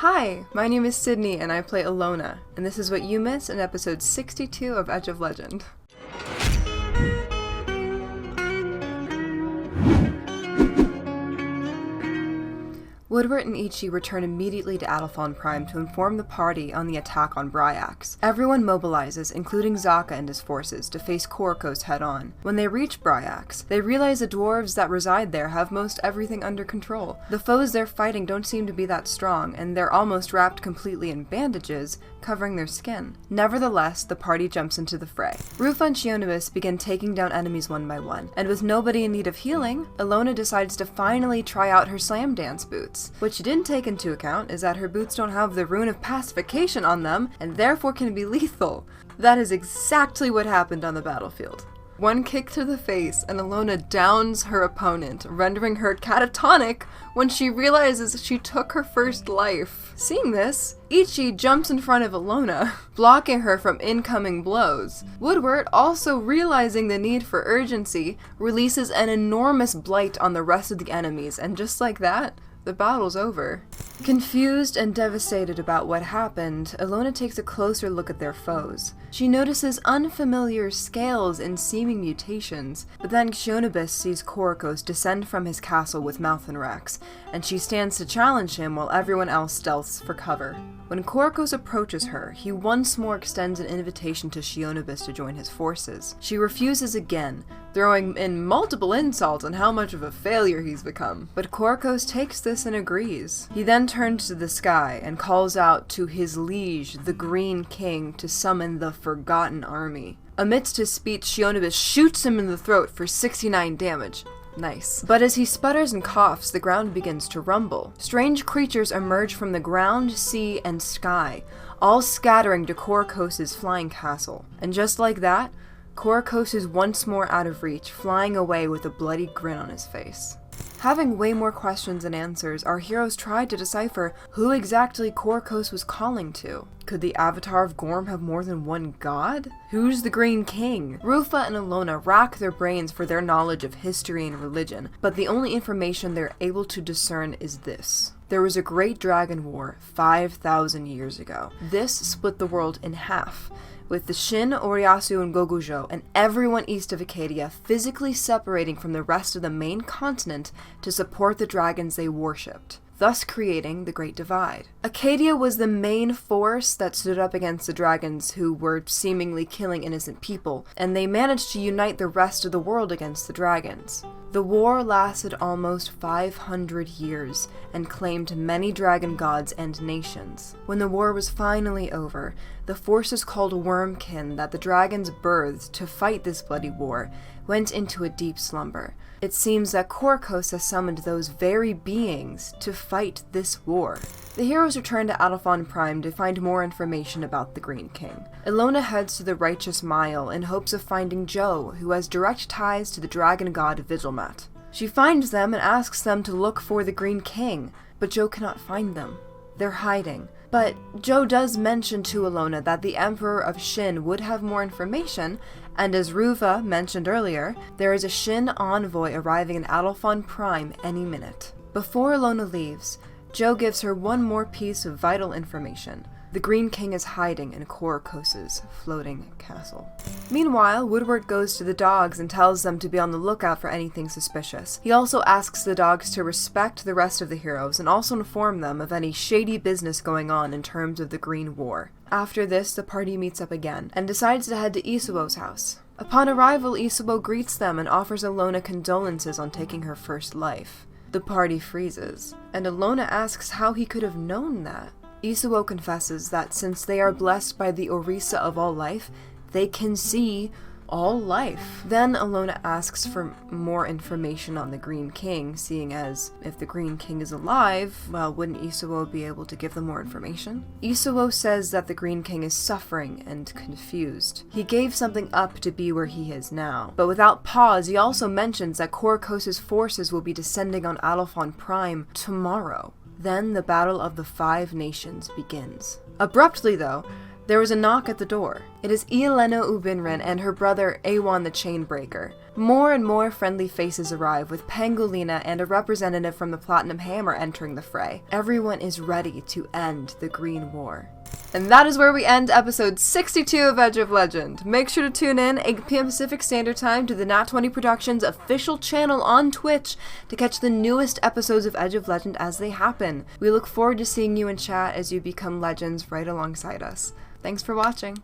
Hi, my name is Sidney and I play Elona, and this is what you missed in episode 62 of Edge of Legend. Woodward and Ichi return immediately to Adelphon Prime to inform the party on the attack on Bryax. Everyone mobilizes, including Zaka and his forces, to face Korokos head-on. When they reach Bryax, they realize the dwarves that reside there have most everything under control. The foes they're fighting don't seem to be that strong, and they're almost wrapped completely in bandages, covering their skin. Nevertheless, the party jumps into the fray. Rufa and Shionibus begin taking down enemies one by one, and with nobody in need of healing, Elona decides to finally try out her slam dance boots. What she didn't take into account is that her boots don't have the rune of pacification on them, and therefore can be lethal. That is exactly what happened on the battlefield. One kick to the face, and Elona downs her opponent, rendering her catatonic when she realizes she took her first life. Seeing this, Ichi jumps in front of Elona, blocking her from incoming blows. Woodward, also realizing the need for urgency, releases an enormous blight on the rest of the enemies, and just like that, the battle's over. Confused and devastated about what happened, Elona takes a closer look at their foes. She notices unfamiliar scales and seeming mutations, but then Shionibus sees Korokos descend from his castle with Malthenrax, and she stands to challenge him while everyone else stealths for cover. When Korokos approaches her, he once more extends an invitation to Shionibus to join his forces. She refuses again, throwing in multiple insults on how much of a failure he's become. But Korokos takes this and agrees. He then turns to the sky and calls out to his liege, the Green King, to summon the Forgotten Army. Amidst his speech, Shionibus shoots him in the throat for 69 damage. Nice. But as he sputters and coughs, the ground begins to rumble. Strange creatures emerge from the ground, sea, and sky, all scattering to Korokos' flying castle. And just like that, Korokos is once more out of reach, flying away with a bloody grin on his face. Having way more questions than answers, our heroes tried to decipher who exactly Korokos was calling to. Could the Avatar of Gorm have more than one god? Who's the Green King? Rufa and Elona rack their brains for their knowledge of history and religion, but the only information they're able to discern is this. There was a great dragon war 5,000 years ago. This split the world in half, with the Shin, Oriyasu, and Gogujo, and everyone east of Acadia physically separating from the rest of the main continent to support the dragons they worshipped, thus creating the Great Divide. Acadia was the main force that stood up against the dragons who were seemingly killing innocent people, and they managed to unite the rest of the world against the dragons. The war lasted almost 500 years and claimed many dragon gods and nations. When the war was finally over, the forces called Wormkin that the dragons birthed to fight this bloody war went into a deep slumber. It seems that Korokos has summoned those very beings to fight this war. The heroes return to Adelphon Prime to find more information about the Green King. Elona heads to the Righteous Mile in hopes of finding Joe, who has direct ties to the dragon god Vigilmat. She finds them and asks them to look for the Green King, but Joe cannot find them. They're hiding. But Joe does mention to Elona that the Emperor of Shin would have more information, and as Ruva mentioned earlier, there is a Shin envoy arriving in Adelphon Prime any minute. Before Elona leaves, Joe gives her one more piece of vital information. The Green King is hiding in Korokos' floating castle. Meanwhile, Woodward goes to the dogs and tells them to be on the lookout for anything suspicious. He also asks the dogs to respect the rest of the heroes and also inform them of any shady business going on in terms of the Green War. After this, the party meets up again and decides to head to Isuo's house. Upon arrival, Isuo greets them and offers Elona condolences on taking her first life. The party freezes, and Elona asks how he could have known that. Isuo confesses that since they are blessed by the Orisa of all life, they can see all life. Then Elona asks for more information on the Green King, seeing as if the Green King is alive, well, wouldn't Isuo be able to give them more information? Isuo says that the Green King is suffering and confused. He gave something up to be where he is now. But without pause, he also mentions that Korokos' forces will be descending on Adelphon Prime tomorrow. Then the Battle of the Five Nations begins. Abruptly, though, there was a knock at the door. It is Ielena Ubinrin and her brother Awan the Chainbreaker. More and more friendly faces arrive, with Pangolina and a representative from the Platinum Hammer entering the fray. Everyone is ready to end the Green War. And that is where we end episode 62 of Edge of Legend. Make sure to tune in 8 p.m. Pacific Standard Time to the Nat20 Productions official channel on Twitch to catch the newest episodes of Edge of Legend as they happen. We look forward to seeing you in chat as you become legends right alongside us. Thanks for watching.